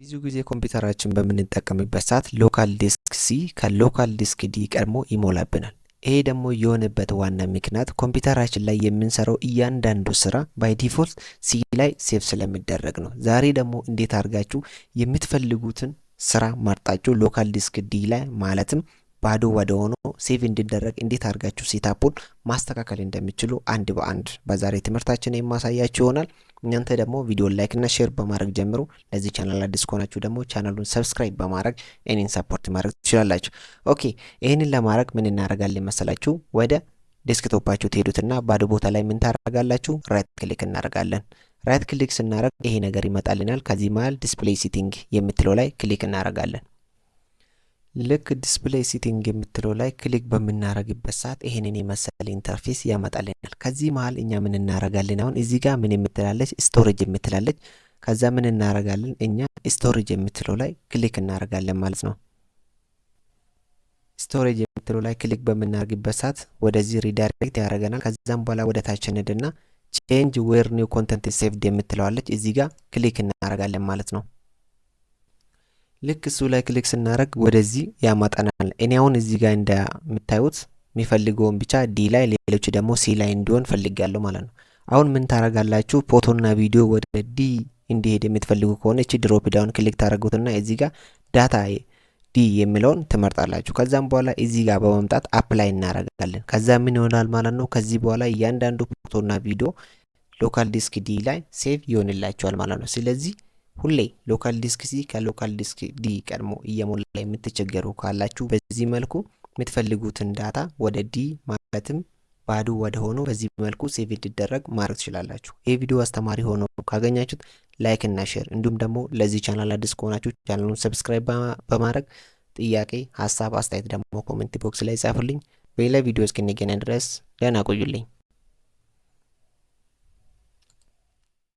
ብዙ ጊዜ ኮምፒውተራችን በምንጠቀምበት ሰዓት ሎካል ዲስክ ሲ ከሎካል ዲስክ ዲ ቀድሞ ይሞላብናል። ይሄ ደግሞ የሆነበት ዋና ምክንያት ኮምፒውተራችን ላይ የምንሰራው እያንዳንዱ ስራ ባይ ዲፎልት ሲ ላይ ሴቭ ስለሚደረግ ነው። ዛሬ ደግሞ እንዴት አድርጋችሁ የምትፈልጉትን ስራ መርጣችሁ ሎካል ዲስክ ዲ ላይ ማለትም ባዶ ወደ ሆኖ ሴቭ እንዲደረግ እንዴት አድርጋችሁ ሴታፑን ማስተካከል እንደሚችሉ አንድ በአንድ በዛሬ ትምህርታችን የማሳያችሁ ይሆናል። እናንተ ደግሞ ቪዲዮ ላይክ እና ሼር በማድረግ ጀምሩ። ለዚህ ቻናል አዲስ ከሆናችሁ ደግሞ ቻናሉን ሰብስክራይብ በማድረግ እኔን ሰፖርት ማድረግ ትችላላችሁ። ኦኬ ይህንን ለማድረግ ምን እናደርጋለን መሰላችሁ? ወደ ዴስክቶፓችሁ ትሄዱትና ባዶ ቦታ ላይ ምን ታደርጋላችሁ? ራይት ክሊክ እናደርጋለን። ራይት ክሊክ ስናደርግ ይሄ ነገር ይመጣልናል። ከዚህ መሃል ዲስፕሌይ ሲቲንግ የምትለው ላይ ክሊክ እናደርጋለን። ልክ ዲስፕሌይ ሲቲንግ የምትለው ላይ ክሊክ በምናደርግበት ሰዓት ይሄንን የመሰለ ኢንተርፌስ ያመጣልናል። ከዚህ መሃል እኛ ምን እናደርጋለን? አሁን እዚህ ጋር ምን የምትላለች ስቶሬጅ የምትላለች። ከዛ ምን እናደርጋለን? እኛ ስቶሬጅ የምትለው ላይ ክሊክ እናደርጋለን ማለት ነው። ስቶሬጅ የምትለው ላይ ክሊክ በምናደርግበት ሰዓት ወደዚህ ሪዳይሬክት ያደርገናል። ከዛም በኋላ ወደ ታች እንሄድና ቼንጅ ዌር ኒው ኮንተንት ሴቭድ የምትለዋለች እዚህ ጋር ክሊክ እናደርጋለን ማለት ነው። ልክ እሱ ላይ ክሊክ ስናደርግ ወደዚህ ያማጣናል። እኔ አሁን እዚህ ጋር እንደምታዩት የሚፈልገውን ብቻ ዲ ላይ ሌሎች ደግሞ ሲ ላይ እንዲሆን ፈልጋለሁ ማለት ነው። አሁን ምን ታደርጋላችሁ? ፎቶና ቪዲዮ ወደ ዲ እንዲሄድ የምትፈልጉ ከሆነ እቺ ድሮፕ ዳውን ክሊክ ታደርጉትና እዚህ ጋር ዳታ ዲ የሚለውን ትመርጣላችሁ። ከዛም በኋላ እዚህ ጋር በመምጣት አፕላይ እናደርጋለን። ከዛ ምን ይሆናል ማለት ነው? ከዚህ በኋላ እያንዳንዱ ፎቶና ቪዲዮ ሎካል ዲስክ ዲ ላይ ሴቭ ይሆንላችኋል ማለት ነው። ስለዚህ ሁሌ ሎካል ዲስክ ሲ ከሎካል ዲስክ ዲ ቀድሞ እየሞላ የምትቸገሩ ካላችሁ በዚህ መልኩ የምትፈልጉትን ዳታ ወደ ዲ ማለትም ባዶ ወደ ሆኖ በዚህ መልኩ ሴቭ እንዲደረግ ማድረግ ትችላላችሁ። ይህ ቪዲዮ አስተማሪ ሆኖ ካገኛችሁት ላይክ እና ሼር፣ እንዲሁም ደግሞ ለዚህ ቻናል አዲስ ከሆናችሁ ቻናሉን ሰብስክራይብ በማድረግ ጥያቄ፣ ሀሳብ፣ አስተያየት ደግሞ ኮሜንት ቦክስ ላይ ጻፉልኝ። በሌላ ቪዲዮ እስክንገናኝ ድረስ ደህና ቆዩልኝ።